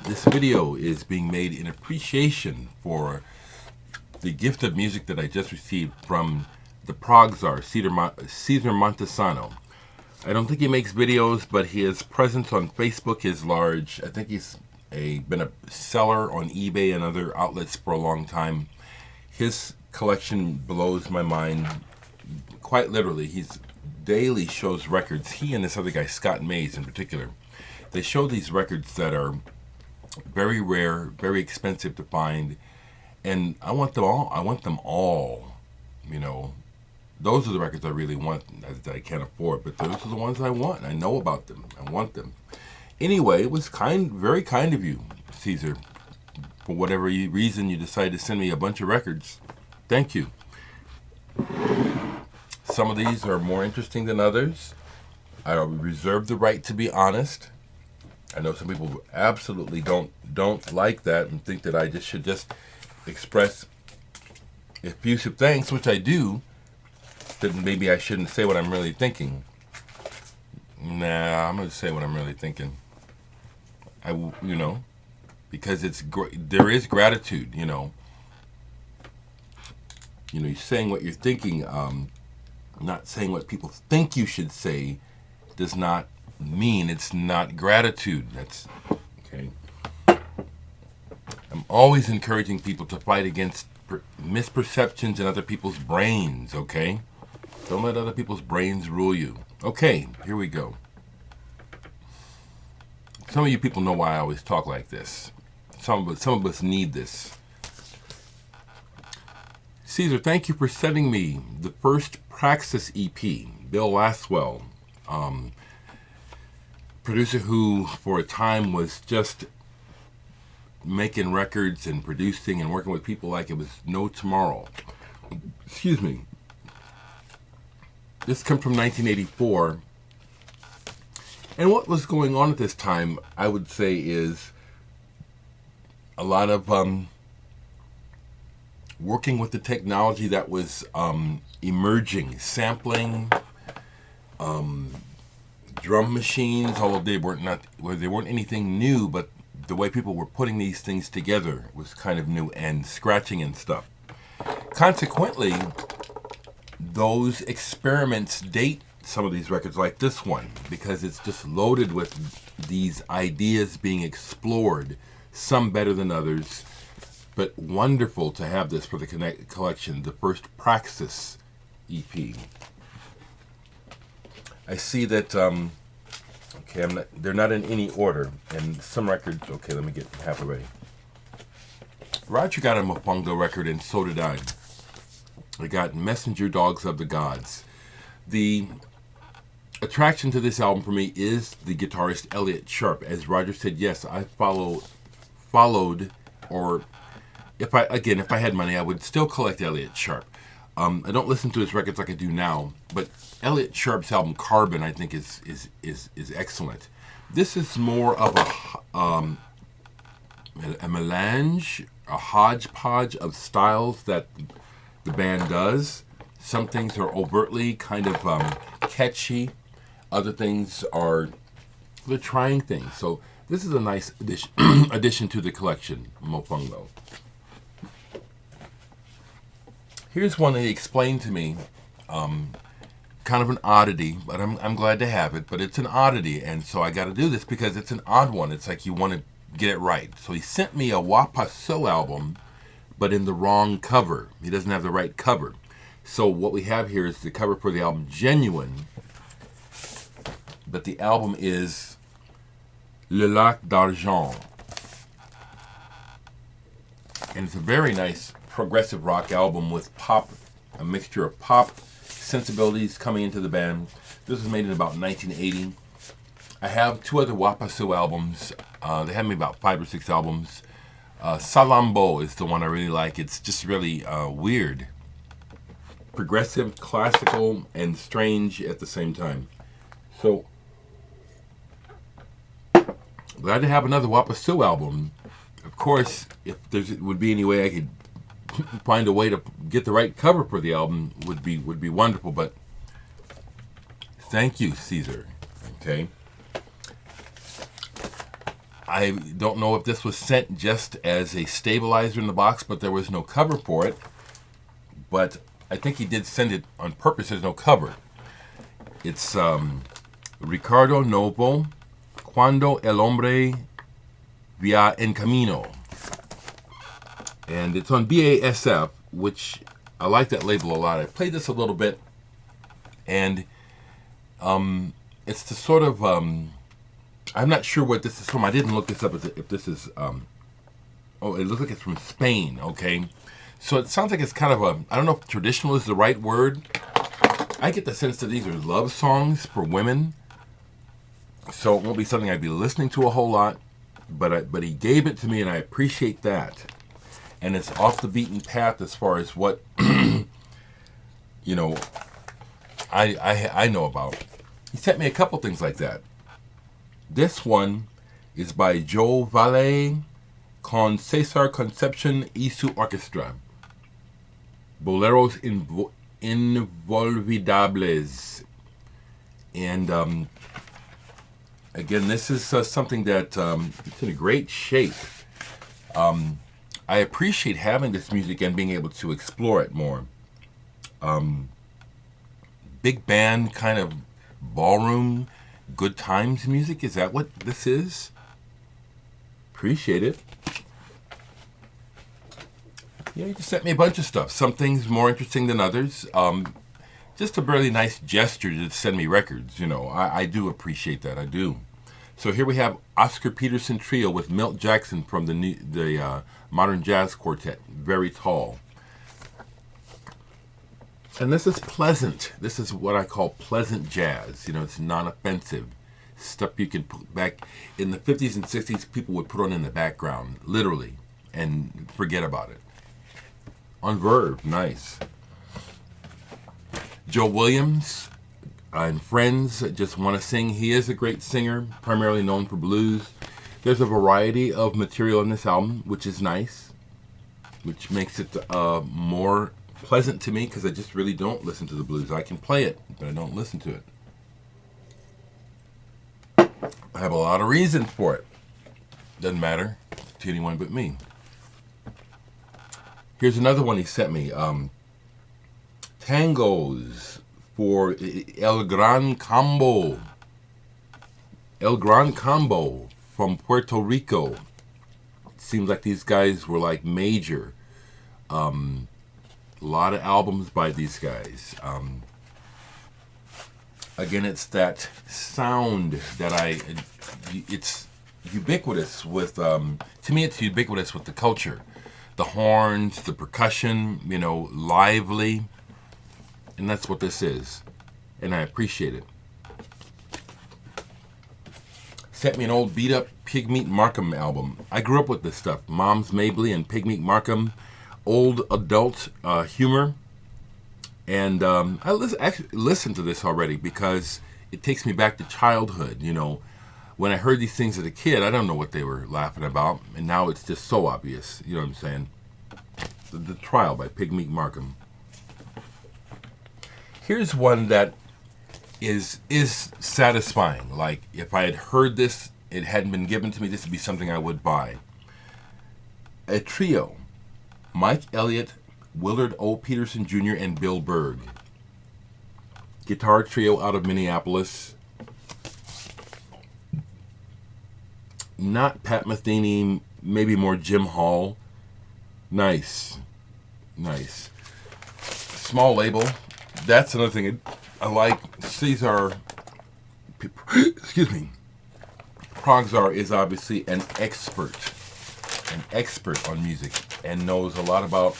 This video is being made in appreciation for the gift of music that I just received from the Progczar, Cesar Montesano. I don't think he makes videos, but his presence on Facebook is large. I think he's been a seller on eBay and other outlets for a long time. His collection blows my mind, quite literally. He's daily shows records. He and this other guy, Scott Mays in particular, they show these records that are very rare, very expensive to find, and I want them all. I want them all. You know, those are the records I really want that I can't afford, but those are the ones I want. I know about them. I want them. Anyway, it was very kind of you, Caesar. For whatever reason, you decided to send me a bunch of records. Thank you. Some of these are more interesting than others. I reserve the right to be honest. I know some people absolutely don't like that and think that I should express effusive thanks, which I do. That maybe I shouldn't say what I'm really thinking. Nah, I'm gonna say what I'm really thinking. Because there is gratitude. You're saying what you're thinking. Not saying what people think you should say does not mean it's not gratitude. That's okay. I'm always encouraging people to fight against misperceptions in other people's brains, okay? Don't let other people's brains rule you. Okay, here we go. Some of you people know why I always talk like this. Some of us need this. Caesar, thank you for sending me the first Praxis EP. Bill Laswell, producer who for a time was just making records and producing and working with people like it was no tomorrow. Excuse me. This comes from 1984. And what was going on at this time, I would say, is a lot of working with the technology that was emerging, sampling, drum machines, although they weren't anything new, but the way people were putting these things together was kind of new, and scratching and stuff. Consequently, those experiments date some of these records like this one, because it's just loaded with these ideas being explored, some better than others, but wonderful to have this for the collection, the first Praxis EP. I see that, they're not in any order, and some records, okay, let me get half already. Roger got a Mofongo record, and so did I. I got Messenger Dogs of the Gods. The attraction to this album for me is the guitarist Elliott Sharp. As Roger said, yes, I followed, or if I had money, I would still collect Elliott Sharp. I don't listen to his records like I do now, but Elliott Sharp's album Carbon, I think, is excellent. This is more of a melange, a hodgepodge of styles that the band does. Some things are overtly kind of catchy. Other things they're trying things. So this is a nice addition to the collection, Mofongo. Here's one they explained to me, kind of an oddity, but I'm glad to have it. But it's an oddity, and so I got to do this because it's an odd one. It's like you want to get it right. So he sent me a Wapasso album, but in the wrong cover. He doesn't have the right cover. So what we have here is the cover for the album Genuine, but the album is Le Lac d'Argent. And it's a very nice progressive rock album with pop, a mixture of pop sensibilities coming into the band. This was made in about 1980. I have two other Wapasso albums. They have me about 5 or 6 albums. Salambo is the one I really like. It's just really weird. Progressive, classical, and strange at the same time. So, glad to have another Wapasso album. Of course, if there would be any way I could find a way to get the right cover for the album, would be wonderful. But thank you, Caesar. Okay. I don't know if this was sent just as a stabilizer in the box, but there was no cover for it. But I think he did send it on purpose. There's no cover. It's Ricardo Novo, Cuando el Hombre Via en Camino. And it's on BASF, which I like that label a lot. I played this a little bit, and it's the sort of, I'm not sure what this is from. I didn't look this up if this is, oh, it looks like it's from Spain, okay? So it sounds like it's kind of a, I don't know if traditional is the right word. I get the sense that these are love songs for women, so it won't be something I'd be listening to a whole lot, but he gave it to me, and I appreciate that. And it's off the beaten path as far as what, you know, I know about. He sent me a couple things like that. This one is by Joe Valle con Cesar Concepcion y su Orchestra. Boleros Inolvidables. And again, this is something that it's in a great shape. I appreciate having this music and being able to explore it more. Big band kind of ballroom, good times music. Is that what this is? Appreciate it. Yeah, you just sent me a bunch of stuff. Some things more interesting than others. Just a really nice gesture to send me records. You know, I do appreciate that. I do. So here we have Oscar Peterson Trio with Milt Jackson from the Modern Jazz Quartet. Very tall. And this is pleasant. This is what I call pleasant jazz. You know, it's non-offensive. Stuff you can put back. In the 50s and 60s, people would put on in the background, literally, and forget about it. On Verve, nice. Joe Williams and Friends, Just Want to Sing. He is a great singer, primarily known for blues. There's a variety of material on this album, which is nice, which makes it more pleasant to me, because I just really don't listen to the blues. I can play it, but I don't listen to it. I have a lot of reasons for it. Doesn't matter to anyone but me. Here's another one he sent me. Tangos for El Gran Combo. El Gran Combo from Puerto Rico. It seems like these guys were like major. A lot of albums by these guys. Again, it's that sound that it's ubiquitous with, to me it's ubiquitous with the culture. The horns, the percussion, you know, lively. And that's what this is. And I appreciate it. Sent me an old beat up Pigmeat Markham album. I grew up with this stuff. Mom's Mabley and Pigmeat Markham. Old adult humor. And I actually listened to this already because it takes me back to childhood. You know, when I heard these things as a kid, I don't know what they were laughing about. And now it's just so obvious. You know what I'm saying? The Trial by Pigmeat Markham. Here's one that is satisfying. Like, if I had heard this, it hadn't been given to me, this would be something I would buy. A trio. Mike Elliott, Willard O. Peterson Jr., and Bill Berg. Guitar trio out of Minneapolis. Not Pat Metheny, maybe more Jim Hall. Nice. Nice. Small label. That's another thing I like. These are, excuse me, Progczar is obviously an expert on music and knows a lot about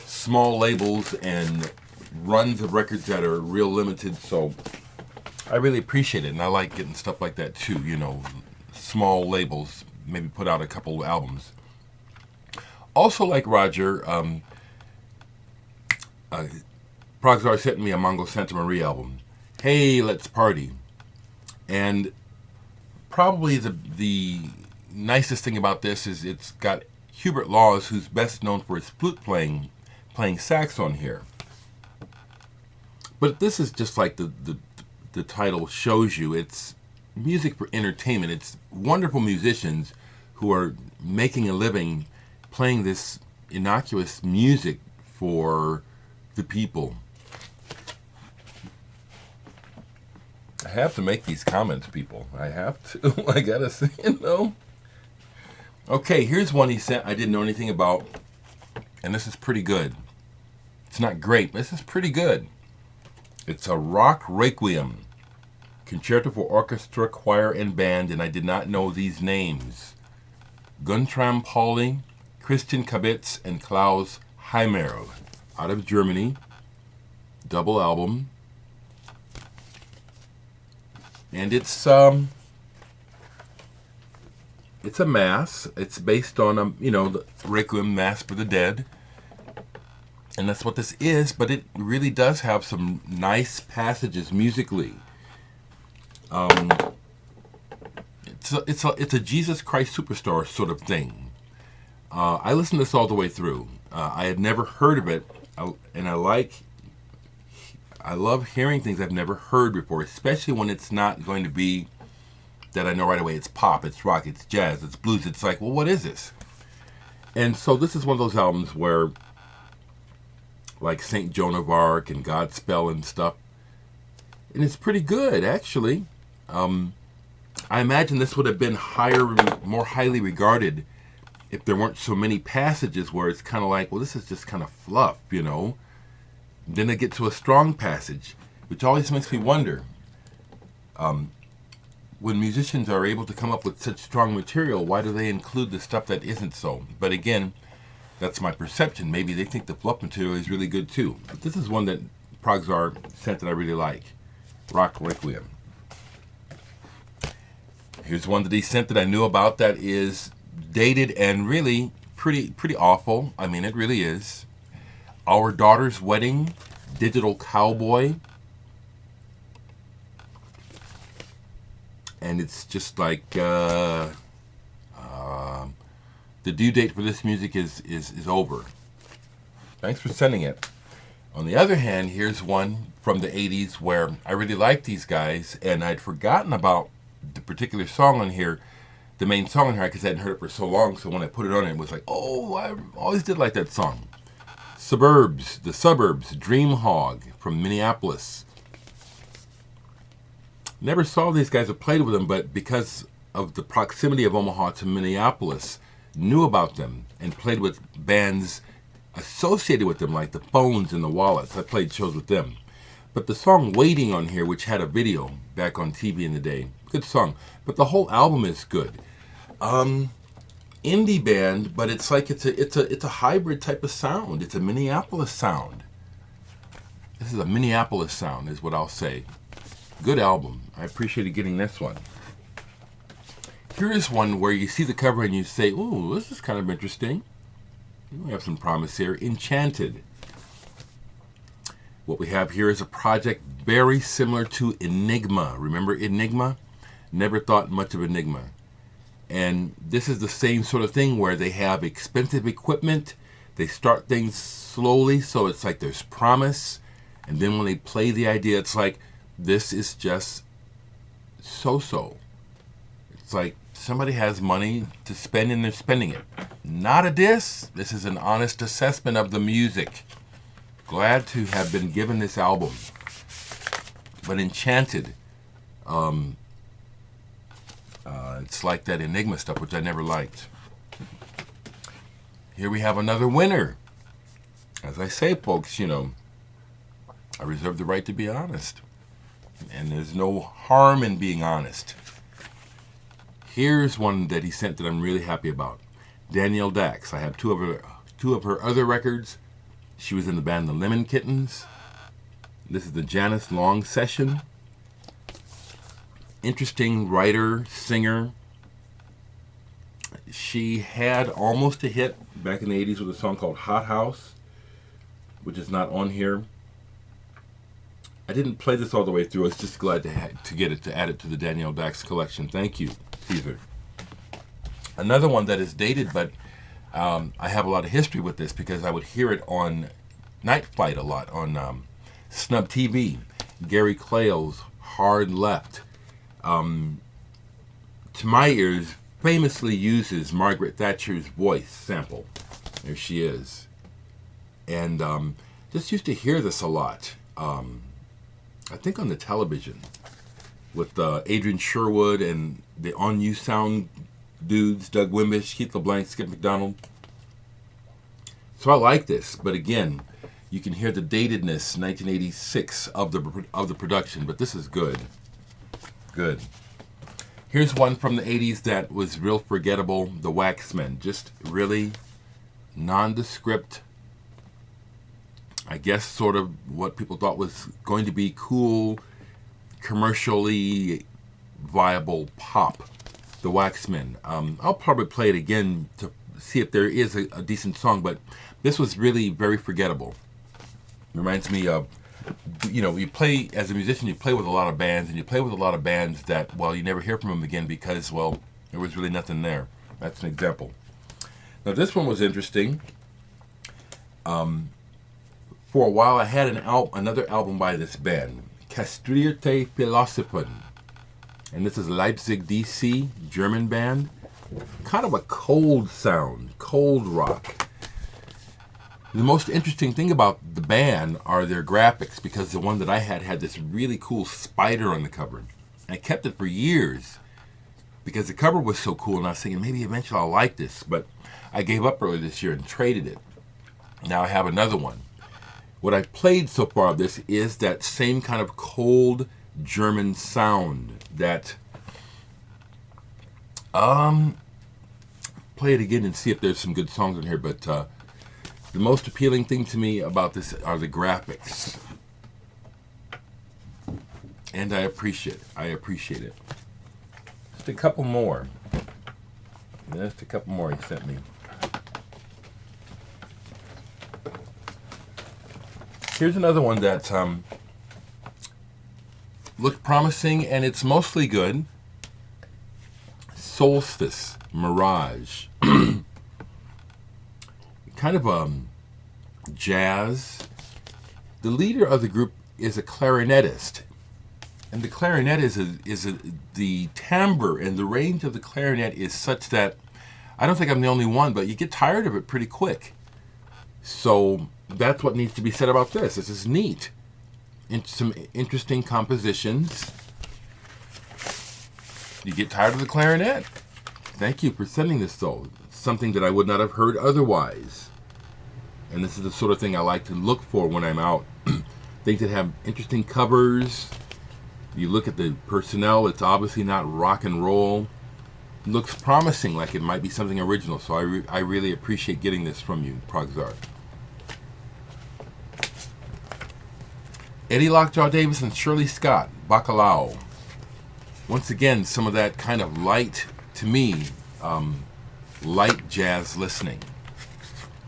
small labels and runs of records that are real limited. So I really appreciate it, and I like getting stuff like that too. You know, small labels, maybe put out a couple of albums. Also, like Roger, Progczar sent me a Mongo Santa Maria album. Hey, let's party. And probably the nicest thing about this is it's got Hubert Laws, who's best known for his flute playing sax on here. But this is just like the title shows you. It's music for entertainment. It's wonderful musicians who are making a living playing this innocuous music for the people. I have to make these comments, people. I have to. I gotta say, Okay, here's one he sent I didn't know anything about, and this is pretty good. It's not great, but this is pretty good. It's a rock Requiem, concerto for orchestra, choir, and band, and I did not know these names. Guntram Pauli, Christian Kabitz, and Klaus Heimerl, out of Germany. Double album. And it's a mass. It's based on the Requiem, Mass for the Dead, and that's what this is. But it really does have some nice passages musically. It's a Jesus Christ Superstar sort of thing. I listened to this all the way through. I had never heard of it, and I love hearing things I've never heard before, especially when it's not going to be that I know right away. It's pop, it's rock, it's jazz, it's blues. It's like, well, what is this? And so this is one of those albums where, like St. Joan of Arc and Godspell and stuff, and it's pretty good, actually. I imagine this would have been more highly regarded if there weren't so many passages where it's kind of like, well, this is just kind of fluff, Then they get to a strong passage, which always makes me wonder, when musicians are able to come up with such strong material, why do they include the stuff that isn't so? But again, that's my perception. Maybe they think the fluff material is really good too. But this is one that Progczar sent that I really like. Rock Requiem. Here's one that he sent that I knew about that is dated and really pretty awful. I mean, it really is. Our Daughter's Wedding, Digital Cowboy. And it's just like the due date for this music is over. Thanks for sending it. On the other hand, here's one from the 80s where I really like these guys, and I'd forgotten about the particular song on here, the main song on here, because I hadn't heard it for so long. So when I put it on, it was like, oh, I always did like that song. The Suburbs, Dream Hog from Minneapolis. Never saw these guys or played with them, but because of the proximity of Omaha to Minneapolis, knew about them and played with bands associated with them, like the Phones and the Wallets. I played shows with them. But the song Waiting on here, which had a video back on TV in the day, good song. But the whole album is good. Indie band, but it's like it's a hybrid type of sound. It's a Minneapolis sound. This is a Minneapolis sound, is what I'll say. Good album. I appreciated getting this one. Here is one where you see the cover and you say, ooh, this is kind of interesting. We have some promise here. Enchanted. What we have here is a project very similar to Enigma. Remember Enigma? Never thought much of Enigma. And this is the same sort of thing where they have expensive equipment. They start things slowly, so it's like there's promise. And then when they play the idea, it's like, this is just so-so. It's like somebody has money to spend and they're spending it. Not a diss. This is an honest assessment of the music. Glad to have been given this album. But Enchanted, it's like that Enigma stuff, which I never liked. Here we have another winner. As I say, folks, I reserve the right to be honest. And there's no harm in being honest. Here's one that he sent that I'm really happy about. Danielle Dax. I have two of her other records. She was in the band The Lemon Kittens. This is the Janice Long session. Interesting writer, singer. She had almost a hit back in the 80s with a song called Hot House, which is not on here. I didn't play this all the way through. I was just glad to get it, to add it to the Danielle Dax collection. Thank you, Caesar. Another one that is dated, but I have a lot of history with this because I would hear it on Night Flight a lot on Snub TV. Gary Clale's Hard Left. to my ears, famously uses Margaret Thatcher's voice sample. There she is. And just used to hear this a lot. I think on the television with Adrian Sherwood and the On You Sound dudes, Doug Wimbish, Keith LeBlanc, Skip McDonald. So I like this, but again, you can hear the datedness, 1986 of the production, but this is good. Good. Here's one from the 80s that was real forgettable, the Waxman. Just really nondescript, I guess sort of what people thought was going to be cool, commercially viable pop, the Waxman. I'll probably play it again to see if there is a decent song, but this was really very forgettable. Reminds me of, you play, as a musician, you play with a lot of bands, and you play with a lot of bands that, well, you never hear from them again because, well, there was really nothing there. That's an example. Now, this one was interesting. For a while, I had another album by this band, Castrate Philosopher. And this is Leipzig, DC, German band. Kind of a cold sound, cold rock. The most interesting thing about the band are their graphics, because the one that I had this really cool spider on the cover. And I kept it for years because the cover was so cool, and I was thinking maybe eventually I'll like this, but I gave up earlier this year and traded it. Now I have another one. What I've played so far of this is that same kind of cold German sound that play it again and see if there's some good songs in here, but the most appealing thing to me about this are the graphics. And I appreciate it. Just a couple more. Just a couple more he sent me. Here's another one that looked promising, and it's mostly good. Solstice Mirage. Kind of jazz. The leader of the group is a clarinetist, and the clarinet the timbre and the range of the clarinet is such that I don't think I'm the only one, but you get tired of it pretty quick. So that's what needs to be said about this. This is neat. Some interesting compositions. You get tired of the clarinet. Thank you for sending this, though. Something that I would not have heard otherwise. And this is the sort of thing I like to look for when I'm out. Things that have interesting covers. You look at the personnel, it's obviously not rock and roll. It looks promising, like it might be something original. So I really appreciate getting this from you, Progczar. Eddie Lockjaw Davis and Shirley Scott, Bacalao. Once again, some of that kind of light, to me, light jazz listening.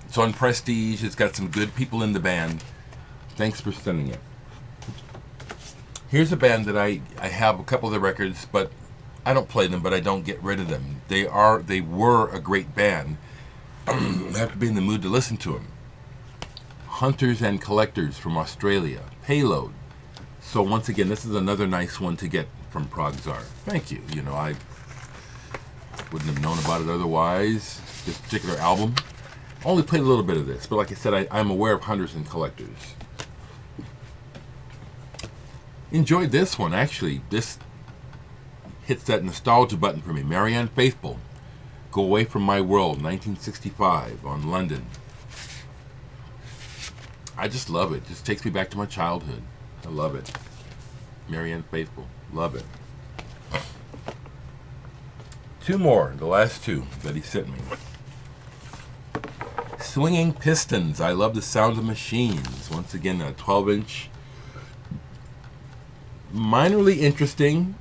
It's on Prestige. It's got some good people in the band. Thanks for sending it. Here's a band that I have a couple of the records, but I don't play them, but I don't get rid of them. They were a great band. I have to be in the mood to listen to them. Hunters and Collectors from Australia. Payload. So once again, this is another nice one to get from Progczar. Thank you. I wouldn't have known about it otherwise. This particular album. Only played a little bit of this, but like I said, I'm aware of Hunters and Collectors. Enjoyed this one, actually. This hits that nostalgia button for me. Marianne Faithfull, Go Away From My World, 1965, on London. I just love it. It just takes me back to my childhood. I love it. Marianne Faithfull, love it. Two more, the last two that he sent me. Swinging Pistons, I Love the Sound of Machines. Once again, a 12-inch. Minorly interesting.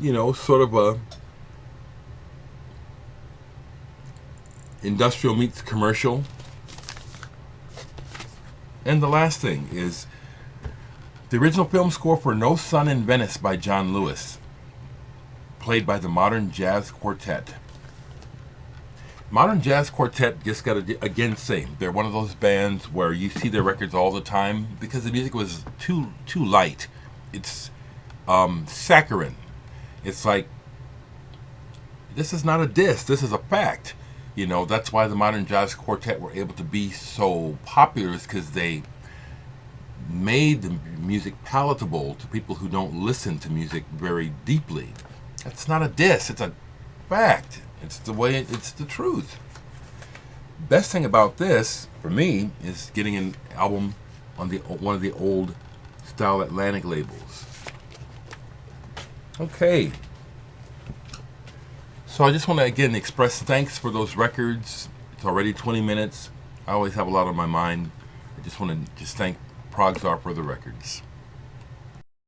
Sort of a industrial meets commercial. And the last thing is the original film score for No Sun in Venice by John Lewis, played by the Modern Jazz Quartet. Modern Jazz Quartet, just got to again say, they're one of those bands where you see their records all the time because the music was too light. It's Saccharine. It's like, this is not a diss, this is a fact. You know, that's why the Modern Jazz Quartet were able to be so popular, is because they made the music palatable to people who don't listen to music very deeply. That's not a diss, it's a fact. It's the way, it's the truth. Best thing about this, for me, is getting an album on the one of the old Style Atlantic labels. Okay. So I just want to again express thanks for those records. It's already 20 minutes. I always have a lot on my mind. I just want to thank Progczar for the records.